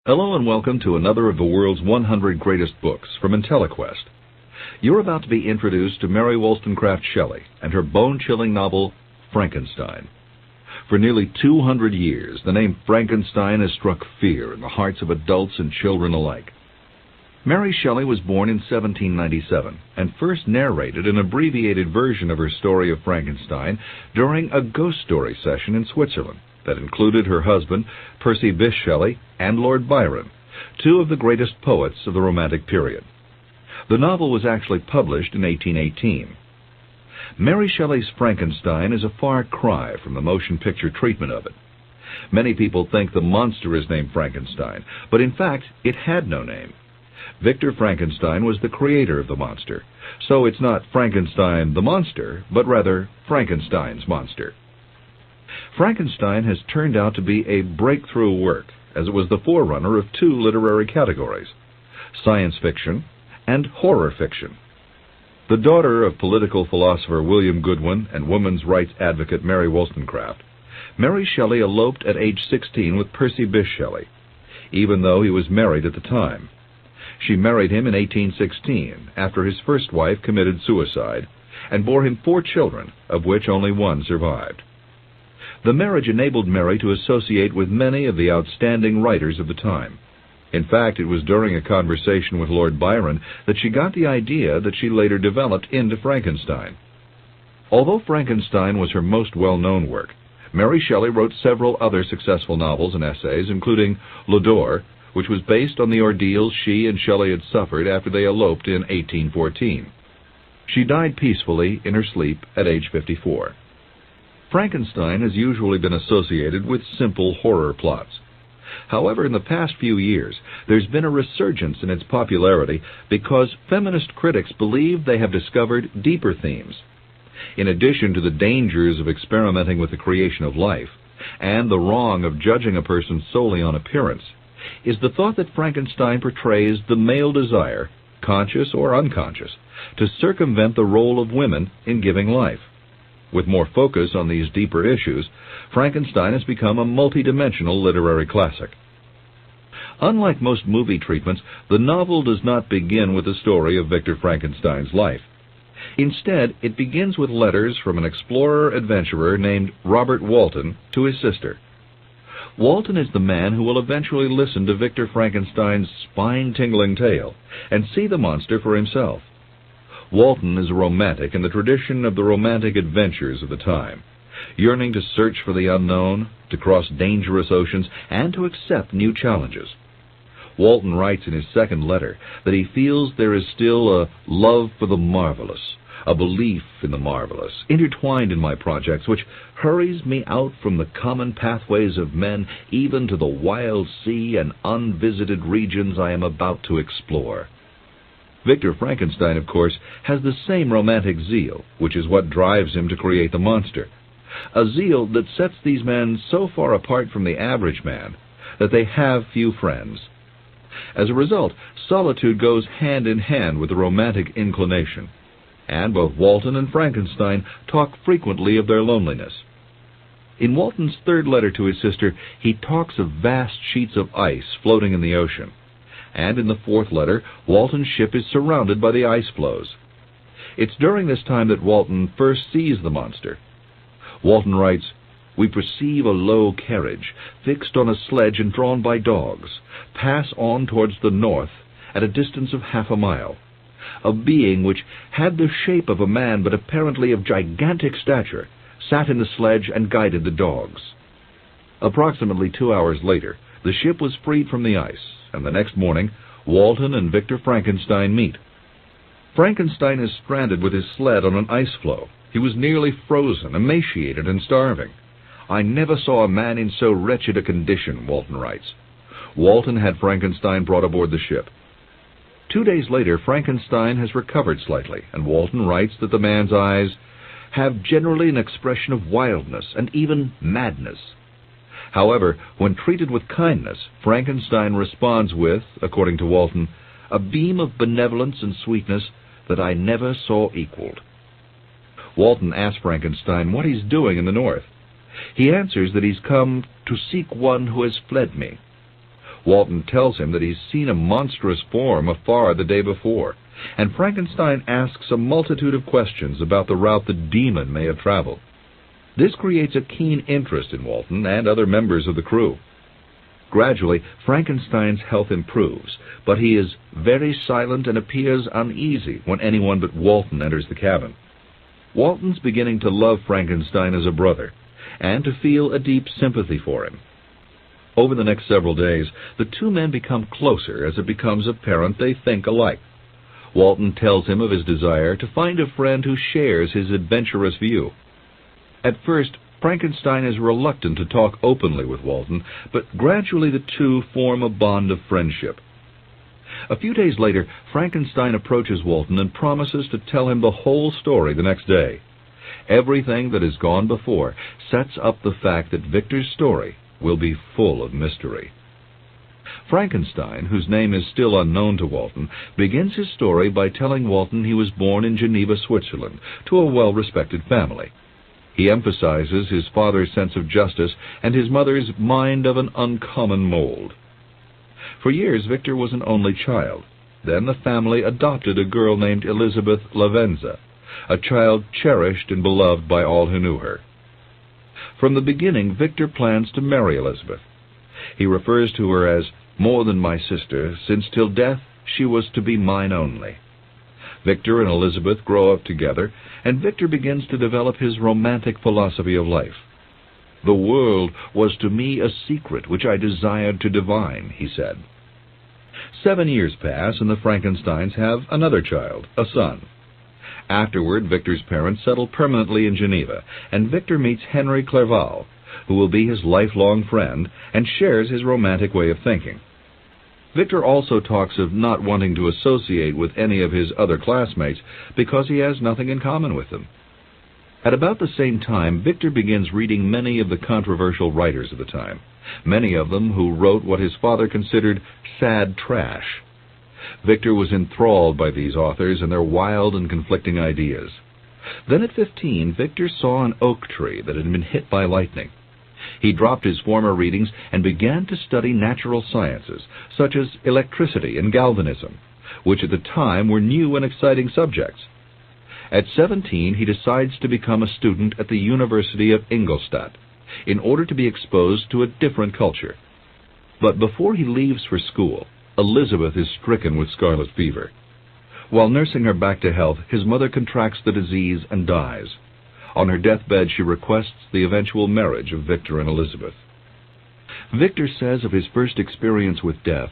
Hello and welcome to another of the world's 100 greatest books from IntelliQuest. You're about to be introduced to Mary Wollstonecraft Shelley and her bone-chilling novel, Frankenstein. For nearly 200 years, the name Frankenstein has struck fear in the hearts of adults and children alike. Mary Shelley was born in 1797 and first narrated an abbreviated version of her story of Frankenstein during a ghost story session in Switzerland that included her husband, Percy Bysshe Shelley, and Lord Byron, two of the greatest poets of the Romantic period. The novel was actually published in 1818. Mary Shelley's Frankenstein is a far cry from the motion picture treatment of it. Many people think the monster is named Frankenstein, but in fact it had no name. Victor Frankenstein was the creator of the monster, so it's not Frankenstein the monster, but rather Frankenstein's monster. Frankenstein has turned out to be a breakthrough work, as it was the forerunner of two literary categories, science fiction and horror fiction. The daughter of political philosopher William Goodwin and women's rights advocate Mary Wollstonecraft, Mary Shelley eloped at age 16 with Percy Bysshe Shelley, even though he was married at the time. She married him in 1816, after his first wife committed suicide, and bore him 4 children, of which only one survived. The marriage enabled Mary to associate with many of the outstanding writers of the time. In fact, it was during a conversation with Lord Byron that she got the idea that she later developed into Frankenstein. Although Frankenstein was her most well-known work, Mary Shelley wrote several other successful novels and essays, including Lodore, which was based on the ordeals she and Shelley had suffered after they eloped in 1814. She died peacefully in her sleep at age 54. Frankenstein has usually been associated with simple horror plots. However, in the past few years, there's been a resurgence in its popularity because feminist critics believe they have discovered deeper themes. In addition to the dangers of experimenting with the creation of life, and the wrong of judging a person solely on appearance, is the thought that Frankenstein portrays the male desire, conscious or unconscious, to circumvent the role of women in giving life. With more focus on these deeper issues, Frankenstein has become a multidimensional literary classic. Unlike most movie treatments, the novel does not begin with the story of Victor Frankenstein's life. Instead, it begins with letters from an explorer-adventurer named Robert Walton to his sister. Walton is the man who will eventually listen to Victor Frankenstein's spine-tingling tale and see the monster for himself. Walton is a romantic in the tradition of the romantic adventures of the time, yearning to search for the unknown, to cross dangerous oceans, and to accept new challenges. Walton writes in his second letter that he feels there is still a love for the marvelous, a belief in the marvelous, intertwined in my projects, which hurries me out from the common pathways of men, even to the wild sea and unvisited regions I am about to explore. Victor Frankenstein, of course, has the same romantic zeal, which is what drives him to create the monster. A zeal that sets these men so far apart from the average man that they have few friends. As a result, solitude goes hand in hand with the romantic inclination, and both Walton and Frankenstein talk frequently of their loneliness. In Walton's third letter to his sister, he talks of vast sheets of ice floating in the ocean. And in the fourth letter, Walton's ship is surrounded by the ice floes. It's during this time that Walton first sees the monster. Walton writes, "We perceive a low carriage, fixed on a sledge and drawn by dogs, pass on towards the north at a distance of half a mile. A being which had the shape of a man but apparently of gigantic stature sat in the sledge and guided the dogs." Approximately 2 hours later, the ship was freed from the ice, and the next morning, Walton and Victor Frankenstein meet. Frankenstein is stranded with his sled on an ice floe. He was nearly frozen, emaciated, and starving. "I never saw a man in so wretched a condition," Walton writes. Walton had Frankenstein brought aboard the ship. 2 days later, Frankenstein has recovered slightly, and Walton writes that the man's eyes have generally an expression of wildness and even madness. However, when treated with kindness, Frankenstein responds with, according to Walton, a beam of benevolence and sweetness that I never saw equaled. Walton asks Frankenstein what he's doing in the north. He answers that he's come to seek one who has fled me. Walton tells him that he's seen a monstrous form afar the day before, and Frankenstein asks a multitude of questions about the route the demon may have traveled. This creates a keen interest in Walton and other members of the crew. Gradually, Frankenstein's health improves, but he is very silent and appears uneasy when anyone but Walton enters the cabin. Walton's beginning to love Frankenstein as a brother, and to feel a deep sympathy for him. Over the next several days, the two men become closer as it becomes apparent they think alike. Walton tells him of his desire to find a friend who shares his adventurous view. At first, Frankenstein is reluctant to talk openly with Walton, but gradually the two form a bond of friendship. A few days later, Frankenstein approaches Walton and promises to tell him the whole story the next day. Everything that has gone before sets up the fact that Victor's story will be full of mystery. Frankenstein, whose name is still unknown to Walton, begins his story by telling Walton he was born in Geneva, Switzerland, to a well-respected family. He emphasizes his father's sense of justice and his mother's mind of an uncommon mold. For years, Victor was an only child. Then the family adopted a girl named Elizabeth Lavenza, a child cherished and beloved by all who knew her. From the beginning, Victor plans to marry Elizabeth. He refers to her as more than my sister, since till death she was to be mine only. Victor and Elizabeth grow up together, and Victor begins to develop his romantic philosophy of life. The world was to me a secret which I desired to divine, he said. 7 years pass, and the Frankensteins have another child, a son. Afterward, Victor's parents settle permanently in Geneva, and Victor meets Henry Clerval, who will be his lifelong friend and shares his romantic way of thinking. Victor also talks of not wanting to associate with any of his other classmates because he has nothing in common with them. At about the same time, Victor begins reading many of the controversial writers of the time, many of them who wrote what his father considered sad trash. Victor was enthralled by these authors and their wild and conflicting ideas. Then at 15, Victor saw an oak tree that had been hit by lightning. He dropped his former readings and began to study natural sciences, such as electricity and galvanism, which at the time were new and exciting subjects. At 17, he decides to become a student at the University of Ingolstadt, in order to be exposed to a different culture. But before he leaves for school, Elizabeth is stricken with scarlet fever. While nursing her back to health, his mother contracts the disease and dies. On her deathbed, she requests the eventual marriage of Victor and Elizabeth. Victor says of his first experience with death,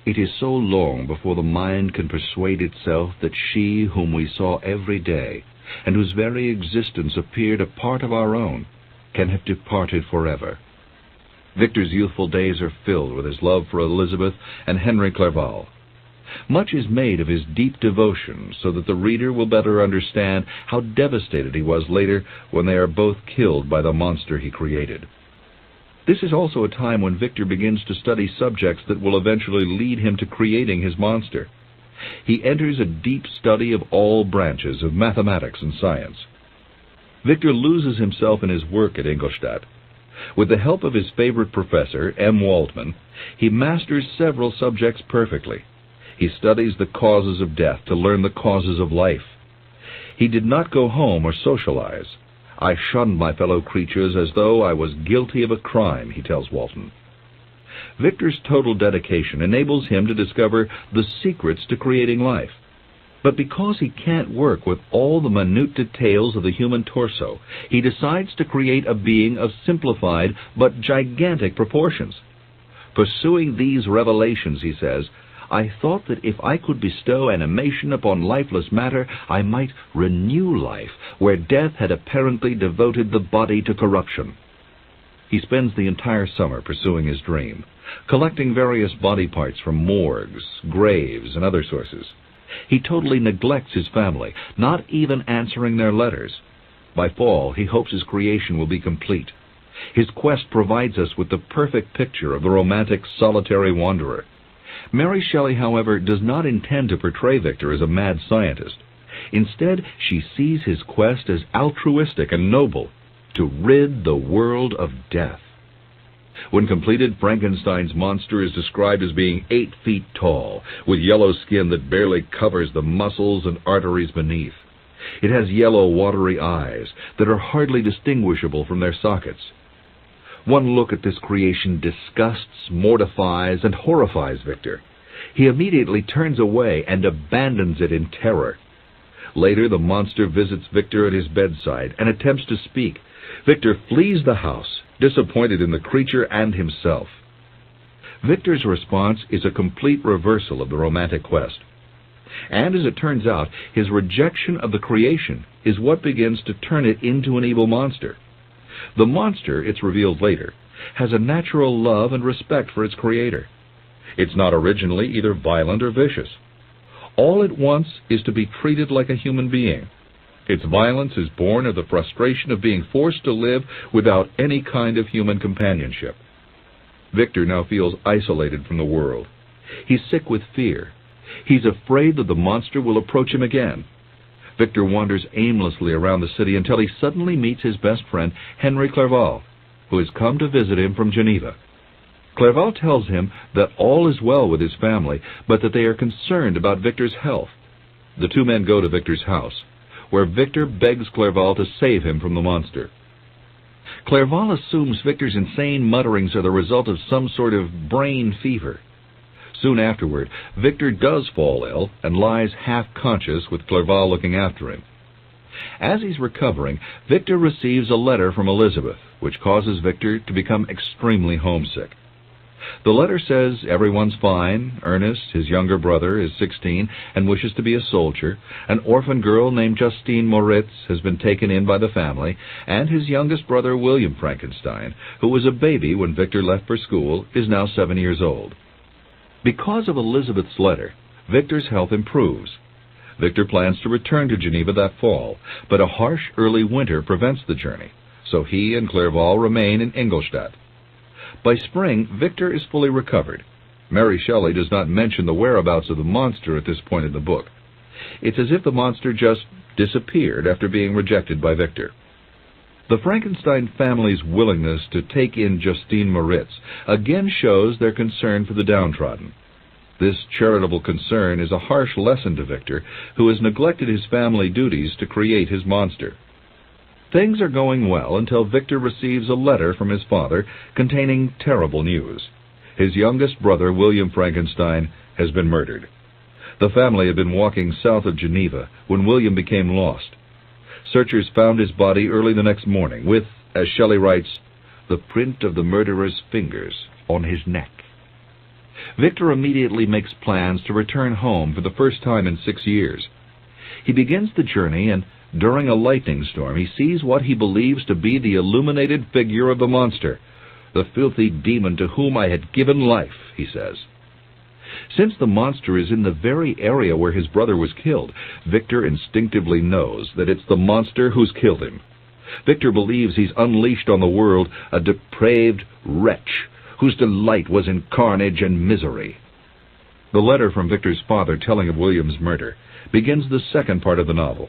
"It is so long before the mind can persuade itself that she whom we saw every day, and whose very existence appeared a part of our own, can have departed forever." Victor's youthful days are filled with his love for Elizabeth and Henry Clerval. Much is made of his deep devotion so that the reader will better understand how devastated he was later when they are both killed by the monster he created. This is also a time when Victor begins to study subjects that will eventually lead him to creating his monster. He enters a deep study of all branches of mathematics and science. Victor loses himself in his work at Ingolstadt. With the help of his favorite professor, M. Waldman, he masters several subjects perfectly. He studies the causes of death to learn the causes of life. He did not go home or socialize. "I shunned my fellow creatures as though I was guilty of a crime," he tells Walton. Victor's total dedication enables him to discover the secrets to creating life. But because he can't work with all the minute details of the human torso, he decides to create a being of simplified but gigantic proportions. Pursuing these revelations, he says, "I thought that if I could bestow animation upon lifeless matter, I might renew life where death had apparently devoted the body to corruption." He spends the entire summer pursuing his dream, collecting various body parts from morgues, graves, and other sources. He totally neglects his family, not even answering their letters. By fall, he hopes his creation will be complete. His quest provides us with the perfect picture of the romantic, solitary wanderer. Mary Shelley, however, does not intend to portray Victor as a mad scientist. Instead, she sees his quest as altruistic and noble, to rid the world of death. When completed, Frankenstein's monster is described as being 8 feet tall, with yellow skin that barely covers the muscles and arteries beneath. It has yellow, watery eyes that are hardly distinguishable from their sockets. One look at this creation disgusts, mortifies, and horrifies Victor. He immediately turns away and abandons it in terror. Later, the monster visits Victor at his bedside and attempts to speak. Victor flees the house, disappointed in the creature and himself. Victor's response is a complete reversal of the romantic quest. And as it turns out, his rejection of the creation is what begins to turn it into an evil monster. The monster, it's revealed later, has a natural love and respect for its creator. It's not originally either violent or vicious. All it wants is to be treated like a human being. Its violence is born of the frustration of being forced to live without any kind of human companionship. Victor now feels isolated from the world. He's sick with fear. He's afraid that the monster will approach him again. Victor wanders aimlessly around the city until he suddenly meets his best friend, Henry Clerval, who has come to visit him from Geneva. Clerval tells him that all is well with his family, but that they are concerned about Victor's health. The two men go to Victor's house, where Victor begs Clerval to save him from the monster. Clerval assumes Victor's insane mutterings are the result of some sort of brain fever. Soon afterward, Victor does fall ill and lies half-conscious with Clerval looking after him. As he's recovering, Victor receives a letter from Elizabeth, which causes Victor to become extremely homesick. The letter says everyone's fine. Ernest, his younger brother, is 16 and wishes to be a soldier. An orphan girl named Justine Moritz has been taken in by the family, and his youngest brother, William Frankenstein, who was a baby when Victor left for school, is now 7 years old. Because of Elizabeth's letter, Victor's health improves. Victor plans to return to Geneva that fall, but a harsh early winter prevents the journey, so he and Clerval remain in Ingolstadt. By spring, Victor is fully recovered. Mary Shelley does not mention the whereabouts of the monster at this point in the book. It's as if the monster just disappeared after being rejected by Victor. The Frankenstein family's willingness to take in Justine Moritz again shows their concern for the downtrodden. This charitable concern is a harsh lesson to Victor, who has neglected his family duties to create his monster. Things are going well until Victor receives a letter from his father containing terrible news. His youngest brother, William Frankenstein, has been murdered. The family had been walking south of Geneva when William became lost. Searchers found his body early the next morning with, as Shelley writes, the print of the murderer's fingers on his neck. Victor immediately makes plans to return home for the first time in 6 years. He begins the journey, and during a lightning storm, he sees what he believes to be the illuminated figure of the monster, the filthy demon to whom I had given life, he says. Since the monster is in the very area where his brother was killed, Victor instinctively knows that it's the monster who's killed him. Victor believes he's unleashed on the world a depraved wretch whose delight was in carnage and misery. The letter from Victor's father telling of William's murder begins the second part of the novel.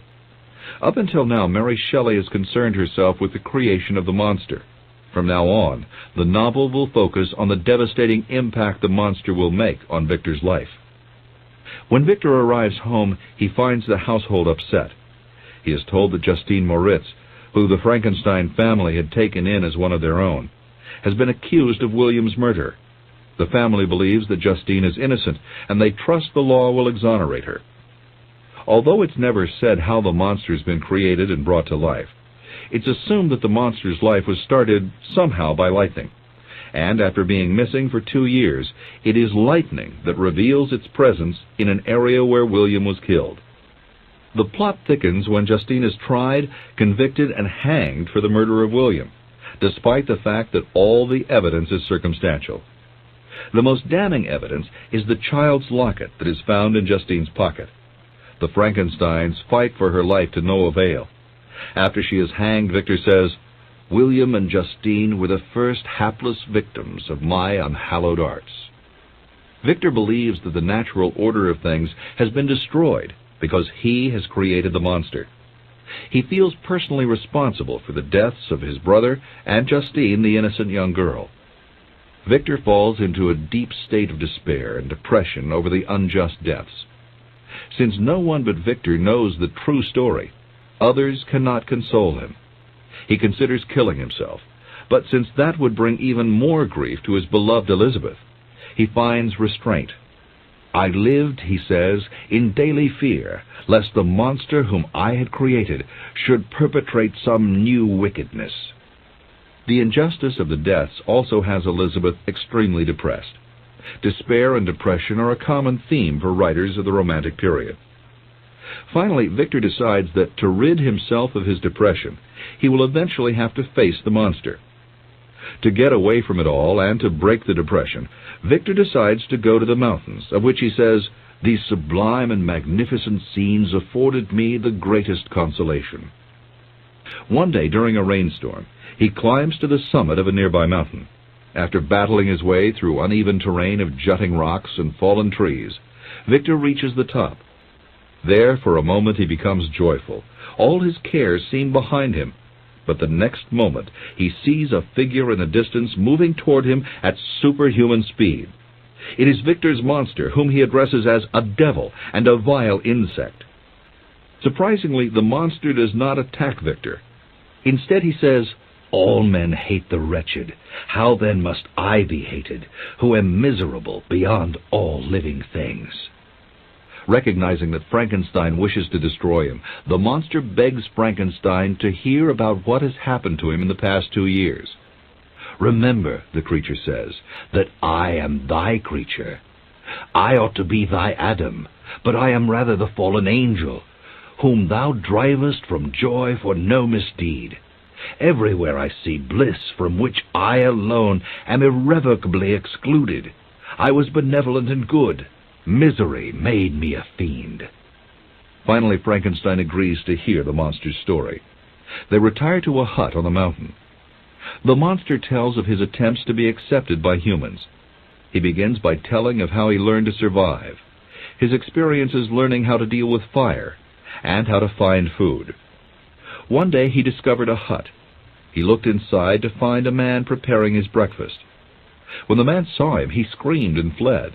Up until now, Mary Shelley has concerned herself with the creation of the monster. From now on, the novel will focus on the devastating impact the monster will make on Victor's life. When Victor arrives home, he finds the household upset. He is told that Justine Moritz, who the Frankenstein family had taken in as one of their own, has been accused of William's murder. The family believes that Justine is innocent, and they trust the law will exonerate her. Although it's never said how the monster has been created and brought to life, it's assumed that the monster's life was started somehow by lightning. And after being missing for 2 years, it is lightning that reveals its presence in an area where William was killed. The plot thickens when Justine is tried, convicted, and hanged for the murder of William, despite the fact that all the evidence is circumstantial. The most damning evidence is the child's locket that is found in Justine's pocket. The Frankensteins fight for her life to no avail. After she is hanged, Victor says, "William and Justine were the first hapless victims of my unhallowed arts." Victor believes that the natural order of things has been destroyed because he has created the monster. He feels personally responsible for the deaths of his brother and Justine, the innocent young girl. Victor falls into a deep state of despair and depression over the unjust deaths. Since no one but Victor knows the true story, others cannot console him. He considers killing himself, but since that would bring even more grief to his beloved Elizabeth, he finds restraint. "I lived," he says, "in daily fear, lest the monster whom I had created should perpetrate some new wickedness." The injustice of the deaths also has Elizabeth extremely depressed. Despair and depression are a common theme for writers of the Romantic period. Finally, Victor decides that to rid himself of his depression, he will eventually have to face the monster. To get away from it all and to break the depression, Victor decides to go to the mountains, of which he says, "These sublime and magnificent scenes afforded me the greatest consolation." One day during a rainstorm, he climbs to the summit of a nearby mountain. After battling his way through uneven terrain of jutting rocks and fallen trees, Victor reaches the top. There, for a moment, he becomes joyful. All his cares seem behind him. But the next moment, he sees a figure in the distance moving toward him at superhuman speed. It is Victor's monster, whom he addresses as a devil and a vile insect. Surprisingly, the monster does not attack Victor. Instead, he says, "All men hate the wretched. How then must I be hated, who am miserable beyond all living things?" Recognizing that Frankenstein wishes to destroy him, the monster begs Frankenstein to hear about what has happened to him in the past 2 years. "Remember," the creature says, "that I am thy creature. I ought to be thy Adam, but I am rather the fallen angel, whom thou drivest from joy for no misdeed. Everywhere I see bliss from which I alone am irrevocably excluded. I was benevolent and good. Misery made me a fiend." Finally, Frankenstein agrees to hear the monster's story. They retire to a hut on the mountain. The monster tells of his attempts to be accepted by humans. He begins by telling of how he learned to survive, his experiences learning how to deal with fire, and how to find food. One day he discovered a hut. He looked inside to find a man preparing his breakfast. When the man saw him, he screamed and fled.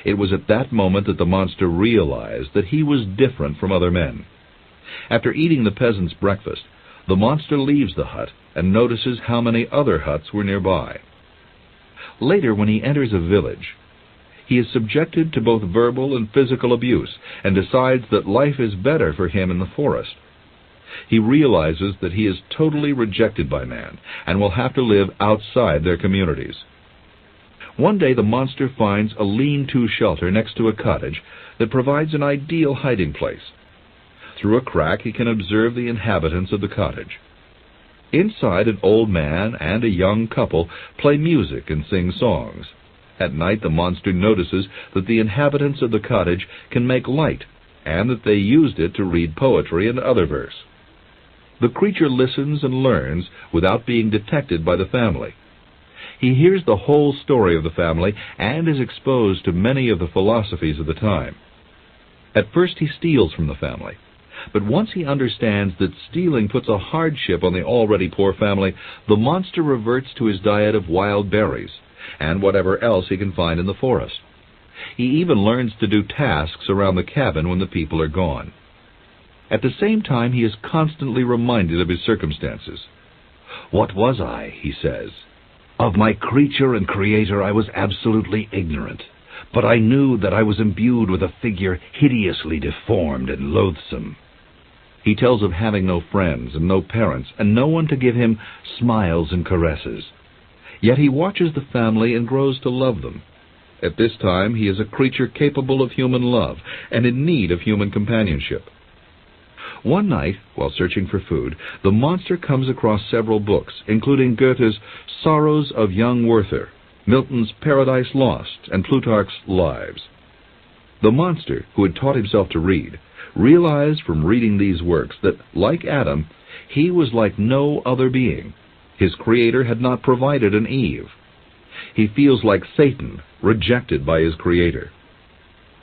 It was at that moment that the monster realized that he was different from other men. After eating the peasant's breakfast, the monster leaves the hut and notices how many other huts were nearby. Later, when he enters a village, he is subjected to both verbal and physical abuse and decides that life is better for him in the forest. He realizes that he is totally rejected by man and will have to live outside their communities. One day the monster finds a lean-to shelter next to a cottage that provides an ideal hiding place. Through a crack he can observe the inhabitants of the cottage. Inside, an old man and a young couple play music and sing songs. At night the monster notices that the inhabitants of the cottage can make light, and that they used it to read poetry and other verse. The creature listens and learns without being detected by the family. He hears the whole story of the family and is exposed to many of the philosophies of the time. At first he steals from the family, but once he understands that stealing puts a hardship on the already poor family, the monster reverts to his diet of wild berries and whatever else he can find in the forest. He even learns to do tasks around the cabin when the people are gone. At the same time, he is constantly reminded of his circumstances. "What was I?" he says. "Of my creature and creator I was absolutely ignorant, but I knew that I was imbued with a figure hideously deformed and loathsome." He tells of having no friends and no parents, and no one to give him smiles and caresses. Yet he watches the family and grows to love them. At this time he is a creature capable of human love and in need of human companionship. One night, while searching for food, the monster comes across several books, including Goethe's Sorrows of Young Werther, Milton's Paradise Lost, and Plutarch's Lives. The monster, who had taught himself to read, realized from reading these works that, like Adam, he was like no other being. His creator had not provided an Eve. He feels like Satan, rejected by his creator.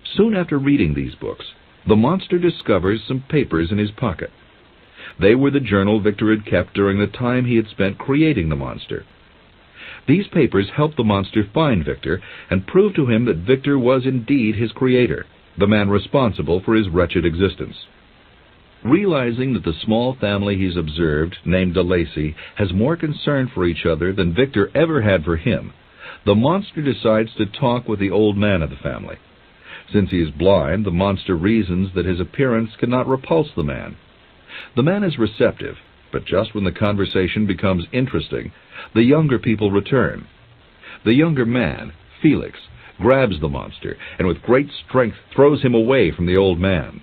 Soon after reading these books, the monster discovers some papers in his pocket. They were the journal Victor had kept during the time he had spent creating the monster. These papers help the monster find Victor and prove to him that Victor was indeed his creator, the man responsible for his wretched existence. Realizing that the small family he's observed, named de Lacy, has more concern for each other than Victor ever had for him, the monster decides to talk with the old man of the family. Since he is blind, the monster reasons that his appearance cannot repulse the man. The man is receptive, but just when the conversation becomes interesting, the younger people return. The younger man, Felix, grabs the monster and with great strength throws him away from the old man.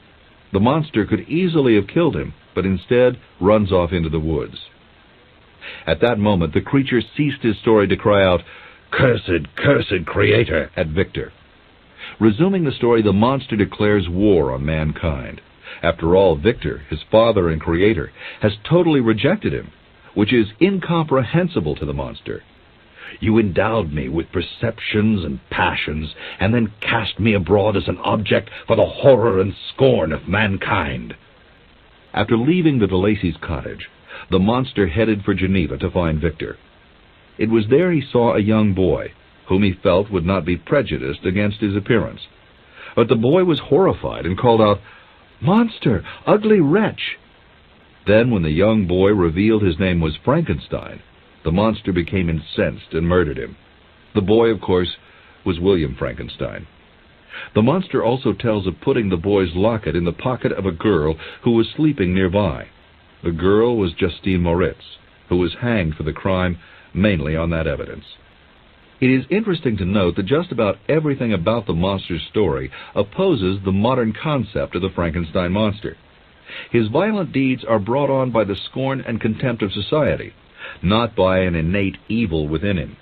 The monster could easily have killed him, but instead runs off into the woods. At that moment, the creature ceased his story to cry out, "Cursed, cursed creator!" at Victor. Resuming the story, the monster declares war on mankind. After all, Victor, his father and creator, has totally rejected him, which is incomprehensible to the monster. "You endowed me with perceptions and passions, and then cast me abroad as an object for the horror and scorn of mankind." After leaving the de Lacy's cottage, the monster headed for Geneva to find Victor. It was there he saw a young boy, whom he felt would not be prejudiced against his appearance. But the boy was horrified and called out, "Monster! Ugly wretch!" Then, when the young boy revealed his name was Frankenstein, the monster became incensed and murdered him. The boy, of course, was William Frankenstein. The monster also tells of putting the boy's locket in the pocket of a girl who was sleeping nearby. The girl was Justine Moritz, who was hanged for the crime mainly on that evidence. It is interesting to note that just about everything about the monster's story opposes the modern concept of the Frankenstein monster. His violent deeds are brought on by the scorn and contempt of society, not by an innate evil within him.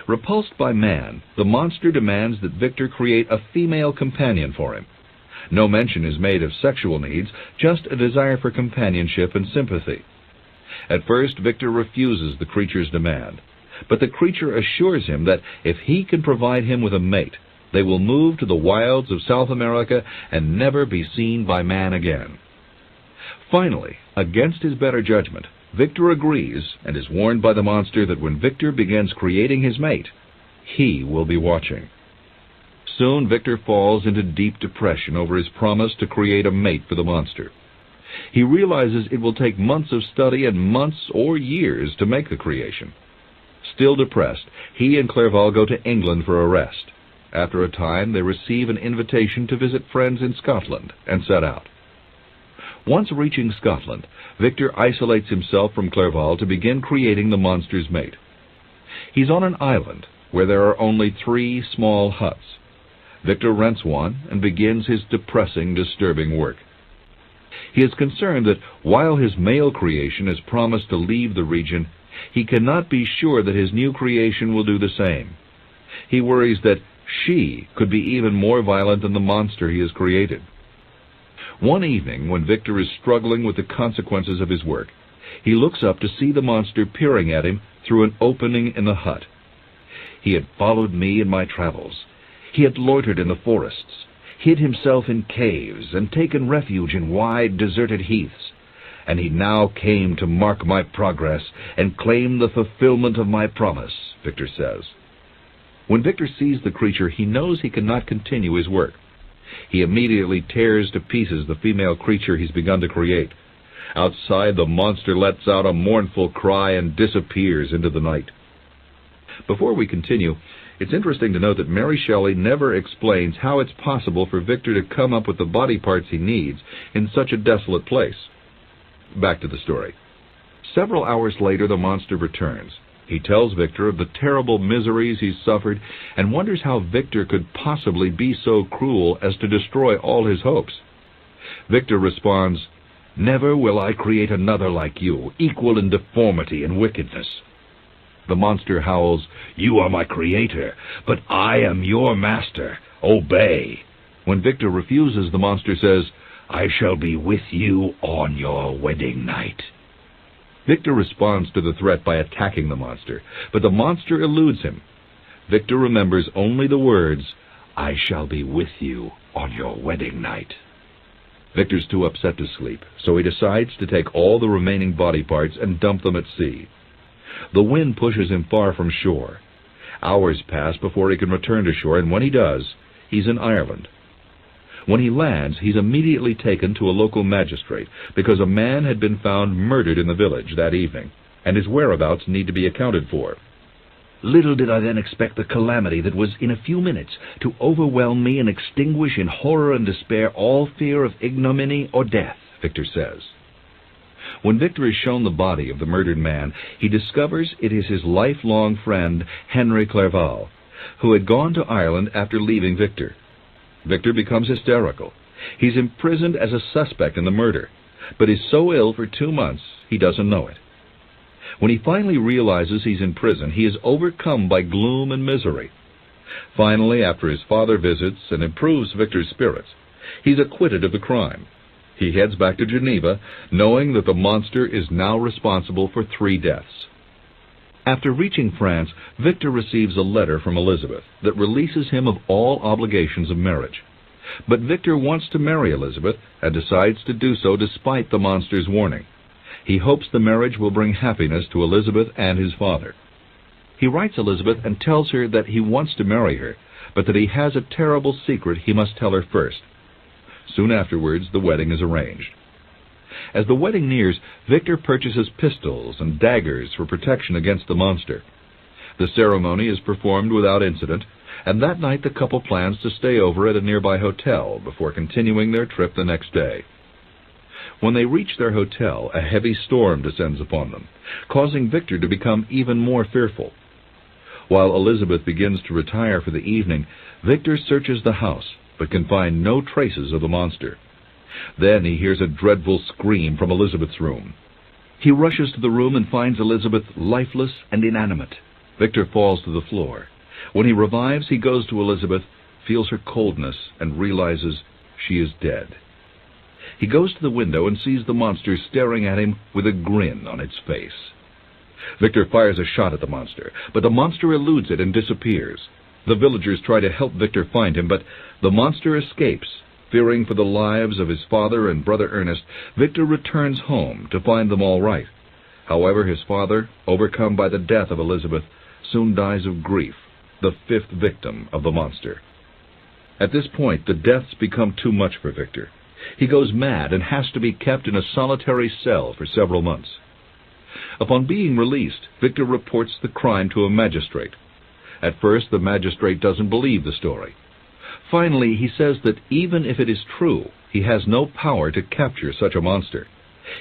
Repulsed by man, the monster demands that Victor create a female companion for him. No mention is made of sexual needs, just a desire for companionship and sympathy. At first, Victor refuses the creature's demand, but the creature assures him that if he can provide him with a mate, they will move to the wilds of South America and never be seen by man again. Finally, against his better judgment, Victor agrees and is warned by the monster that when Victor begins creating his mate, he will be watching. Soon Victor falls into deep depression over his promise to create a mate for the monster. He realizes it will take months of study and months or years to make the creation. Still depressed, he and Clerval go to England for a rest. After a time, they receive an invitation to visit friends in Scotland and set out. Once reaching Scotland, Victor isolates himself from Clerval to begin creating the monster's mate. He's on an island where there are only 3 small huts. Victor rents one and begins his depressing, disturbing work. He is concerned that while his male creation has promised to leave the region, he cannot be sure that his new creation will do the same. He worries that she could be even more violent than the monster he has created. One evening, when Victor is struggling with the consequences of his work, he looks up to see the monster peering at him through an opening in the hut. He had followed me in my travels. He had loitered in the forests, hid himself in caves, and taken refuge in wide, deserted heaths. And he now came to mark my progress and claim the fulfillment of my promise, Victor says. When Victor sees the creature, he knows he cannot continue his work. He immediately tears to pieces the female creature he's begun to create. Outside, the monster lets out a mournful cry and disappears into the night. Before we continue, it's interesting to note that Mary Shelley never explains how it's possible for Victor to come up with the body parts he needs in such a desolate place. Back to the story. Several hours later, the monster returns. He tells Victor of the terrible miseries he's suffered and wonders how Victor could possibly be so cruel as to destroy all his hopes. Victor responds, "Never will I create another like you, equal in deformity and wickedness." The monster howls, "You are my creator, but I am your master. Obey." When Victor refuses, the monster says, "I shall be with you on your wedding night." Victor responds to the threat by attacking the monster, but the monster eludes him. Victor remembers only the words, "I shall be with you on your wedding night." Victor's too upset to sleep, so he decides to take all the remaining body parts and dump them at sea. The wind pushes him far from shore. Hours pass before he can return to shore, and when he does, he's in Ireland. When he lands, he's immediately taken to a local magistrate because a man had been found murdered in the village that evening, and his whereabouts need to be accounted for. Little did I then expect the calamity that was in a few minutes to overwhelm me and extinguish in horror and despair all fear of ignominy or death, Victor says. When Victor is shown the body of the murdered man, he discovers it is his lifelong friend, Henry Clerval, who had gone to Ireland after leaving Victor. Victor becomes hysterical. He's imprisoned as a suspect in the murder, but is so ill for 2 months he doesn't know it. When he finally realizes he's in prison, he is overcome by gloom and misery. Finally, after his father visits and improves Victor's spirits, he's acquitted of the crime. He heads back to Geneva, knowing that the monster is now responsible for 3 deaths. After reaching France, Victor receives a letter from Elizabeth that releases him of all obligations of marriage. But Victor wants to marry Elizabeth and decides to do so despite the monster's warning. He hopes the marriage will bring happiness to Elizabeth and his father. He writes Elizabeth and tells her that he wants to marry her, but that he has a terrible secret he must tell her first. Soon afterwards, the wedding is arranged. As the wedding nears, Victor purchases pistols and daggers for protection against the monster. The ceremony is performed without incident, and that night the couple plans to stay over at a nearby hotel before continuing their trip the next day. When they reach their hotel, a heavy storm descends upon them, causing Victor to become even more fearful. While Elizabeth begins to retire for the evening, Victor searches the house, but can find no traces of the monster. Then he hears a dreadful scream from Elizabeth's room. He rushes to the room and finds Elizabeth lifeless and inanimate. Victor falls to the floor. When he revives, he goes to Elizabeth, feels her coldness, and realizes she is dead. He goes to the window and sees the monster staring at him with a grin on its face. Victor fires a shot at the monster, but the monster eludes it and disappears. The villagers try to help Victor find him, but the monster escapes. Fearing for the lives of his father and brother Ernest, Victor returns home to find them all right. However, his father, overcome by the death of Elizabeth, soon dies of grief, the 5th victim of the monster. At this point, the deaths become too much for Victor. He goes mad and has to be kept in a solitary cell for several months. Upon being released, Victor reports the crime to a magistrate. At first, the magistrate doesn't believe the story. Finally, he says that even if it is true, he has no power to capture such a monster.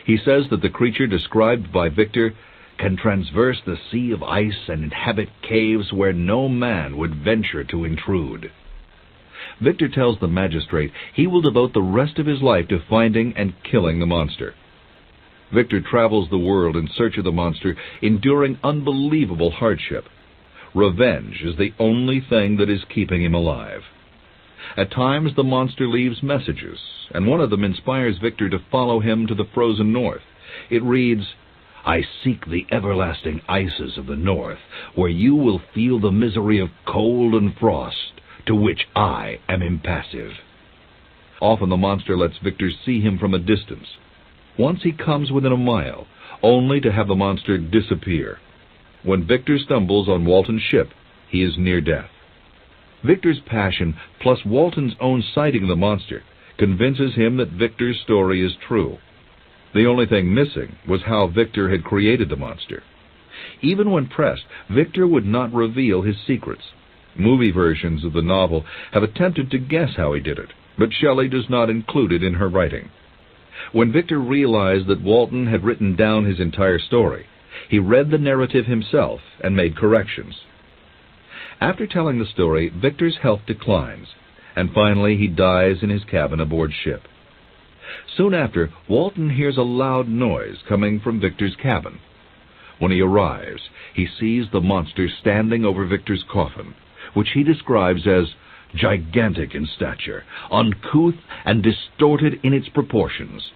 He says that the creature described by Victor can traverse the sea of ice and inhabit caves where no man would venture to intrude. Victor tells the magistrate he will devote the rest of his life to finding and killing the monster. Victor travels the world in search of the monster, enduring unbelievable hardship. Revenge is the only thing that is keeping him alive. At times the monster leaves messages, and one of them inspires Victor to follow him to the frozen north. It reads, "I seek the everlasting ices of the north, where you will feel the misery of cold and frost, to which I am impassive." Often the monster lets Victor see him from a distance. Once he comes within a mile, only to have the monster disappear. When Victor stumbles on Walton's ship, he is near death. Victor's passion, plus Walton's own sighting of the monster, convinces him that Victor's story is true. The only thing missing was how Victor had created the monster. Even when pressed, Victor would not reveal his secrets. Movie versions of the novel have attempted to guess how he did it, but Shelley does not include it in her writing. When Victor realized that Walton had written down his entire story, he read the narrative himself and made corrections. After telling the story, Victor's health declines, and finally he dies in his cabin aboard ship. Soon after, Walton hears a loud noise coming from Victor's cabin. When he arrives, he sees the monster standing over Victor's coffin, which he describes as gigantic in stature, uncouth and distorted in its proportions.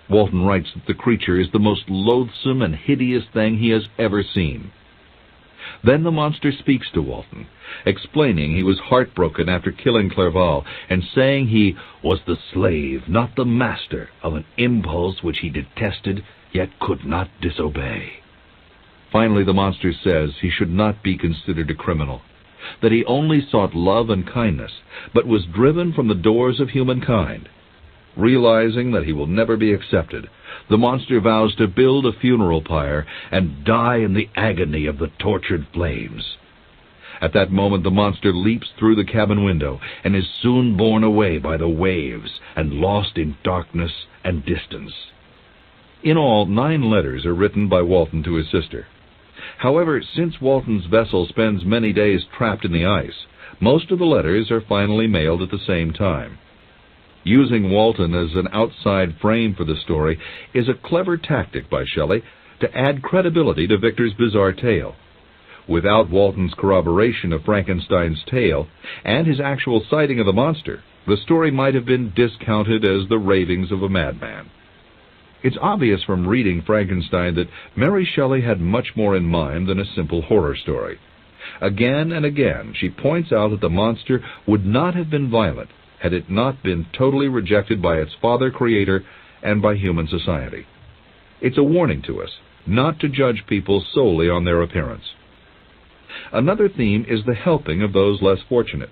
Walton writes that the creature is the most loathsome and hideous thing he has ever seen. Then the monster speaks to Walton, explaining he was heartbroken after killing Clerval, and saying he was the slave, not the master, of an impulse which he detested yet could not disobey. Finally, the monster says he should not be considered a criminal, that he only sought love and kindness, but was driven from the doors of humankind. Realizing that he will never be accepted, the monster vows to build a funeral pyre and die in the agony of the tortured flames. At that moment, the monster leaps through the cabin window and is soon borne away by the waves and lost in darkness and distance. In all, 9 letters are written by Walton to his sister. However, since Walton's vessel spends many days trapped in the ice, most of the letters are finally mailed at the same time. Using Walton as an outside frame for the story is a clever tactic by Shelley to add credibility to Victor's bizarre tale. Without Walton's corroboration of Frankenstein's tale and his actual sighting of the monster, the story might have been discounted as the ravings of a madman. It's obvious from reading Frankenstein that Mary Shelley had much more in mind than a simple horror story. Again and again, she points out that the monster would not have been violent had it not been totally rejected by its father-creator and by human society. It's a warning to us not to judge people solely on their appearance. Another theme is the helping of those less fortunate,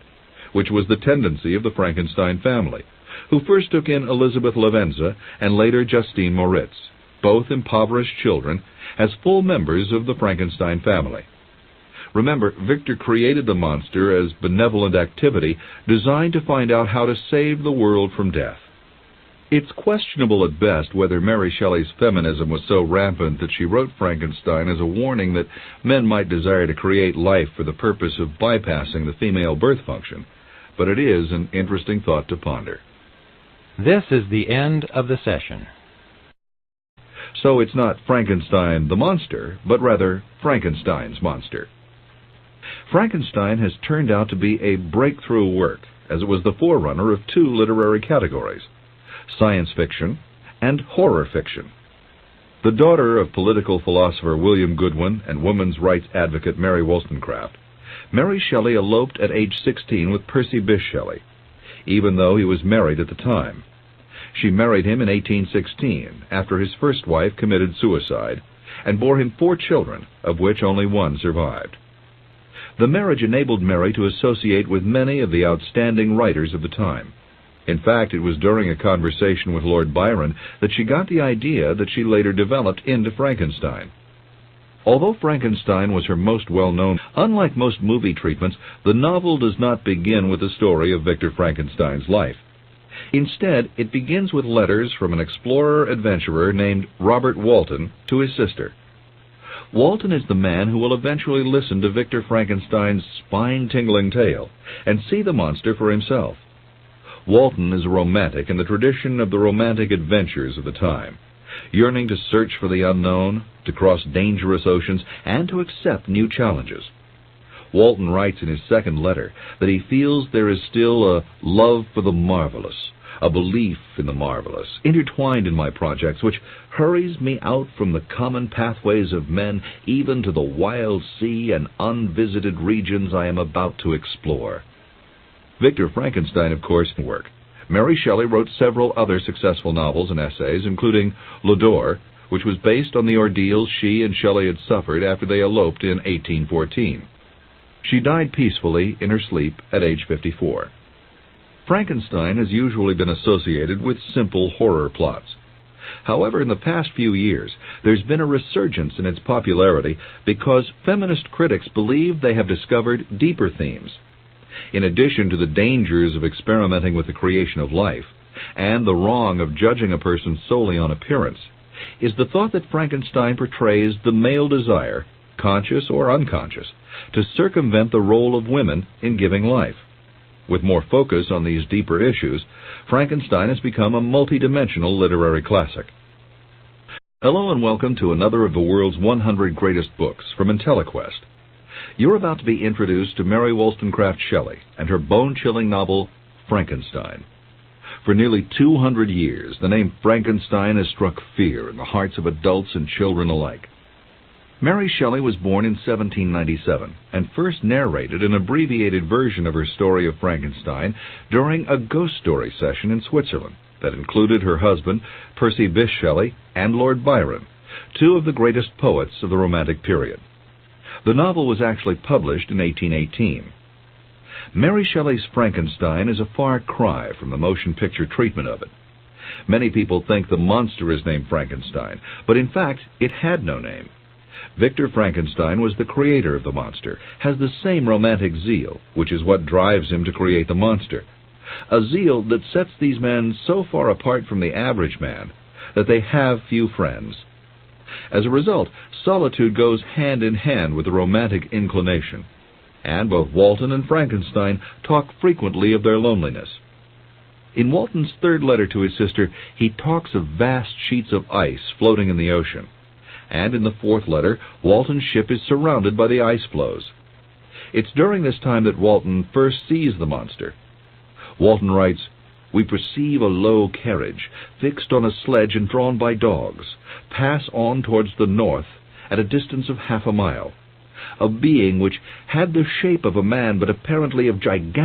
which was the tendency of the Frankenstein family, who first took in Elizabeth Lavenza and later Justine Moritz, both impoverished children, as full members of the Frankenstein family. Remember, Victor created the monster as benevolent activity designed to find out how to save the world from death. It's questionable at best whether Mary Shelley's feminism was so rampant that she wrote Frankenstein as a warning that men might desire to create life for the purpose of bypassing the female birth function, but it is an interesting thought to ponder. This is the end of the session. So it's not Frankenstein the monster, but rather Frankenstein's monster. Frankenstein has turned out to be a breakthrough work, as it was the forerunner of 2 literary categories: science fiction and horror fiction. The daughter of political philosopher William Goodwin and women's rights advocate Mary Wollstonecraft, Mary Shelley eloped at age 16 with Percy Bysshe Shelley, even though he was married at the time. She married him in 1816, after his first wife committed suicide, and bore him 4 children, of which only 1 survived. The marriage enabled Mary to associate with many of the outstanding writers of the time. In fact, it was during a conversation with Lord Byron that she got the idea that she later developed into Frankenstein. Although Frankenstein was her most well-known, unlike most movie treatments, the novel does not begin with the story of Victor Frankenstein's life. Instead, it begins with letters from an explorer-adventurer named Robert Walton to his sister. Walton is the man who will eventually listen to Victor Frankenstein's spine-tingling tale and see the monster for himself. Walton is a romantic in the tradition of the romantic adventures of the time, yearning to search for the unknown, to cross dangerous oceans, and to accept new challenges. Walton writes in his second letter that he feels there is still a love for the marvelous, a belief in the marvelous, intertwined in my projects, which hurries me out from the common pathways of men even to the wild sea and unvisited regions I am about to explore. Victor Frankenstein, of course, work. Mary Shelley wrote several other successful novels and essays, including Lodore, which was based on the ordeals she and Shelley had suffered after they eloped in 1814. She died peacefully in her sleep at age 54. Frankenstein has usually been associated with simple horror plots. However, in the past few years, there's been a resurgence in its popularity because feminist critics believe they have discovered deeper themes. In addition to the dangers of experimenting with the creation of life, and the wrong of judging a person solely on appearance, is the thought that Frankenstein portrays the male desire, conscious or unconscious, to circumvent the role of women in giving life. With more focus on these deeper issues, Frankenstein has become a multidimensional literary classic. Hello and welcome to another of the world's 100 greatest books from IntelliQuest. You're about to be introduced to Mary Wollstonecraft Shelley and her bone-chilling novel, Frankenstein. For nearly 200 years, the name Frankenstein has struck fear in the hearts of adults and children alike. Mary Shelley was born in 1797 and first narrated an abbreviated version of her story of Frankenstein during a ghost story session in Switzerland that included her husband, Percy Bysshe Shelley, and Lord Byron, two of the greatest poets of the Romantic period. The novel was actually published in 1818. Mary Shelley's Frankenstein is a far cry from the motion picture treatment of it. Many people think the monster is named Frankenstein, but in fact it had no name. Victor Frankenstein was the creator of the monster, has the same romantic zeal, which is what drives him to create the monster. A zeal that sets these men so far apart from the average man that they have few friends. As a result, solitude goes hand in hand with the romantic inclination, and both Walton and Frankenstein talk frequently of their loneliness. In Walton's third letter to his sister, he talks of vast sheets of ice floating in the ocean, and in the fourth letter, Walton's ship is surrounded by the ice floes. It's during this time that Walton first sees the monster. Walton writes, "We perceive a low carriage, fixed on a sledge and drawn by dogs, pass on towards the north at a distance of half a mile. A being which had the shape of a man, but apparently of gigantic